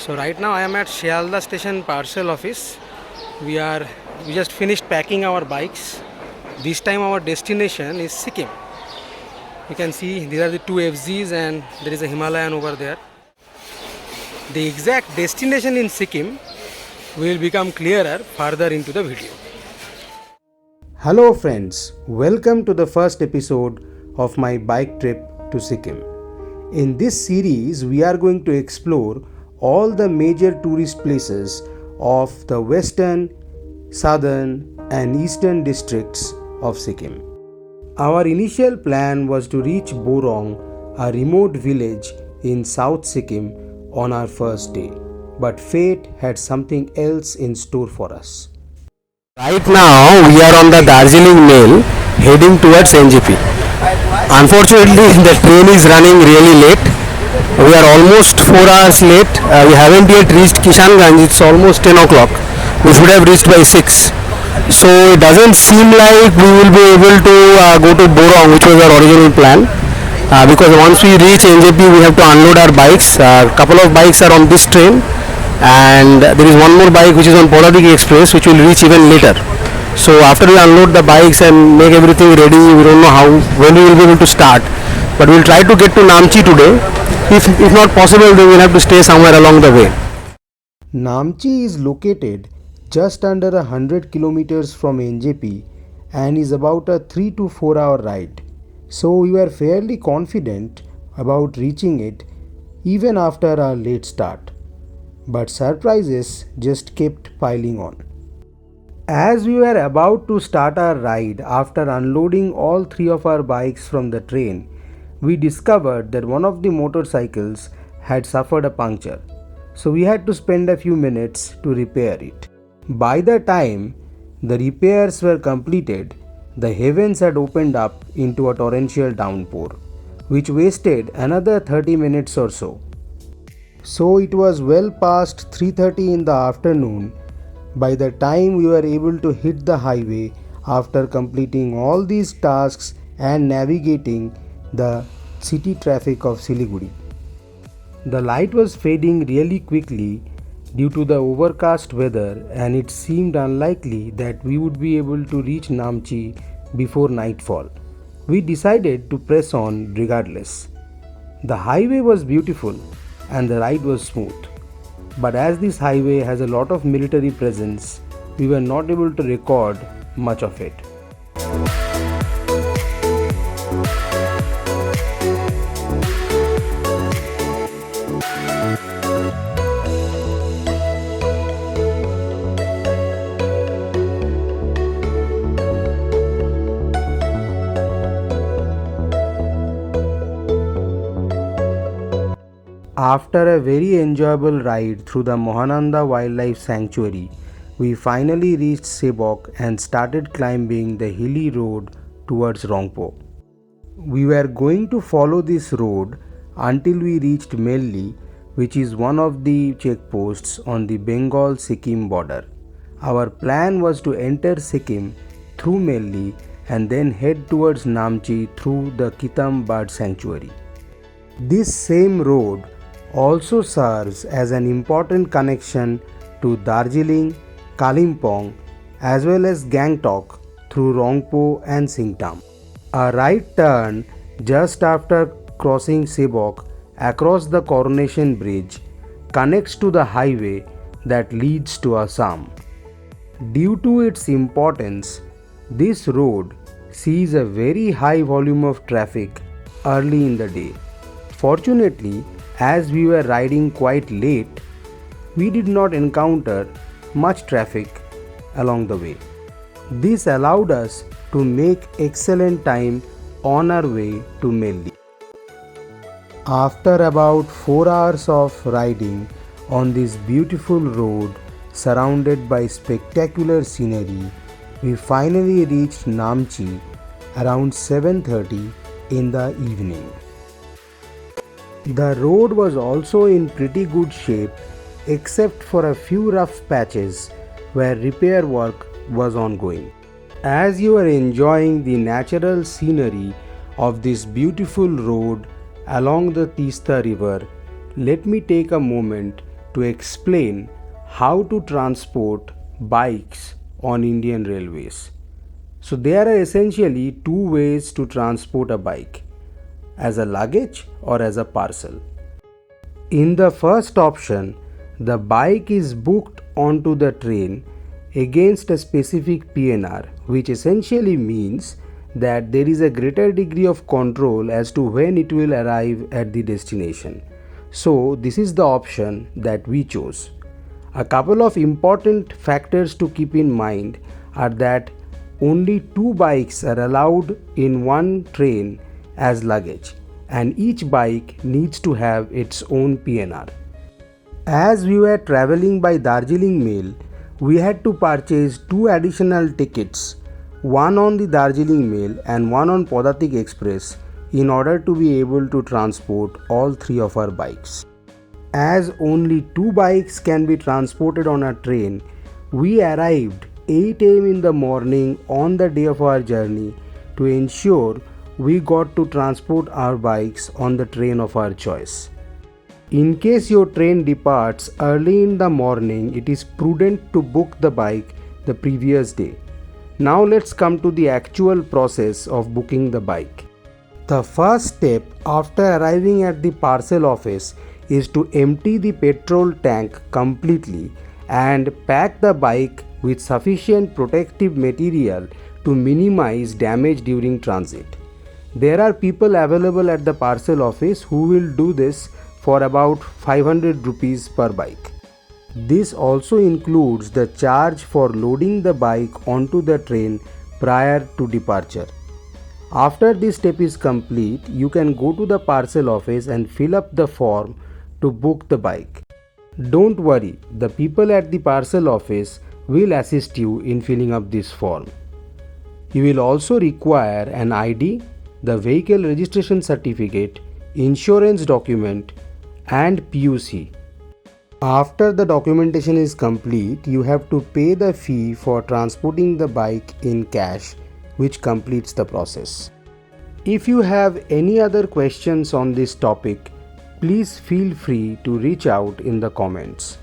So right now I am at Shialda station parcel office. We just finished packing our bikes. This time our destination is Sikkim. You can see these are the two FZs and there is a Himalayan over there. The exact destination in Sikkim will become clearer further into the video. Hello friends, welcome to the first episode of my bike trip to Sikkim. In this series, we are going to explore all the major tourist places of the western, southern and eastern districts of Sikkim. Our initial plan was to reach Borong, a remote village in South Sikkim, on our first day, but fate had something else in store for us. Right now, we are on the Darjeeling Mail heading towards NJP. Unfortunately, the train is running really late. We are almost 4 hours late. We haven't yet reached Kishanganj. It's almost 10 o'clock. We should have reached by 6. So it doesn't seem like we will be able to go to Borong, which was our original plan. Because once we reach NJP, we have to unload our bikes. A couple of bikes are on this train, and there is one more bike which is on Poladiki Express, which will reach even later. So after we unload the bikes and make everything ready, we don't know when we will be able to start. But we will try to get to Namchi today. If not possible, then we will have to stay somewhere along the way. Namchi is located just under 100 kilometers from NJP and is about a 3 to 4 hour ride. So we were fairly confident about reaching it even after our late start. But surprises just kept piling on. As we were about to start our ride after unloading all three of our bikes from the train, we discovered that one of the motorcycles had suffered a puncture. So we had to spend a few minutes to repair it. By the time the repairs were completed, the heavens had opened up into a torrential downpour, which wasted another 30 minutes or so. So it was well past 3:30 in the afternoon by the time we were able to hit the highway after completing all these tasks and navigating the city traffic of Siliguri. The light was fading really quickly due to the overcast weather, and it seemed unlikely that we would be able to reach Namchi before nightfall. We decided to press on regardless. The highway was beautiful and the ride was smooth. But as this highway has a lot of military presence, we were not able to record much of it. After a very enjoyable ride through the Mohananda Wildlife Sanctuary, we finally reached Sebok and started climbing the hilly road towards Rongpo. We were going to follow this road until we reached Melli, which is one of the checkposts on the Bengal-Sikkim border. Our plan was to enter Sikkim through Melli and then head towards Namchi through the Kitam Bird Sanctuary. This same road also serves as an important connection to Darjeeling, Kalimpong as well as Gangtok through Rongpo and Singtam. A right turn just after crossing Sebok across the Coronation Bridge connects to the highway that leads to Assam. Due to its importance, this road sees a very high volume of traffic early in the day. Fortunately, as we were riding quite late, we did not encounter much traffic along the way. This allowed us to make excellent time on our way to Melli. After about 4 hours of riding on this beautiful road surrounded by spectacular scenery, we finally reached Namchi around 7:30 in the evening. The road was also in pretty good shape except for a few rough patches where repair work was ongoing. As you are enjoying the natural scenery of this beautiful road along the Teesta River, let me take a moment to explain how to transport bikes on Indian Railways. So there are essentially two ways to transport a bike, as a luggage or as a parcel. In the first option, the bike is booked onto the train against a specific PNR, which essentially means that there is a greater degree of control as to when it will arrive at the destination. So, this is the option that we chose. A couple of important factors to keep in mind are that only two bikes are allowed in one train as luggage, and each bike needs to have its own PNR. As we were traveling by Darjeeling Mail, we had to purchase two additional tickets, one on the Darjeeling Mail and one on Podatik Express, in order to be able to transport all three of our bikes. As only two bikes can be transported on a train, we arrived 8 am in the morning on the day of our journey to ensure we got to transport our bikes on the train of our choice. In case your train departs early in the morning, it is prudent to book the bike the previous day. Now let's come to the actual process of booking the bike. The first step after arriving at the parcel office is to empty the petrol tank completely and pack the bike with sufficient protective material to minimize damage during transit. There are people available at the parcel office who will do this for about 500 rupees per bike. This also includes the charge for loading the bike onto the train prior to departure. After this step is complete, you can go to the parcel office and fill up the form to book the bike. Don't worry, the people at the parcel office will assist you in filling up this form. You will also require an ID, the vehicle registration certificate, insurance document, and PUC. After the documentation is complete, you have to pay the fee for transporting the bike in cash, which completes the process. If you have any other questions on this topic, please feel free to reach out in the comments.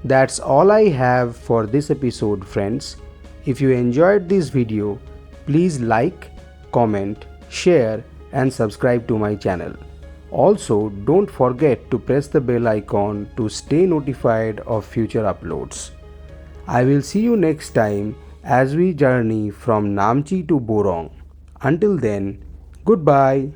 That's all I have for this episode, friends. If you enjoyed this video, please like, comment, share, and subscribe to my channel. Also, don't forget to press the bell icon to stay notified of future uploads. I will see you next time as we journey from Namchi to Borong. Until then, goodbye.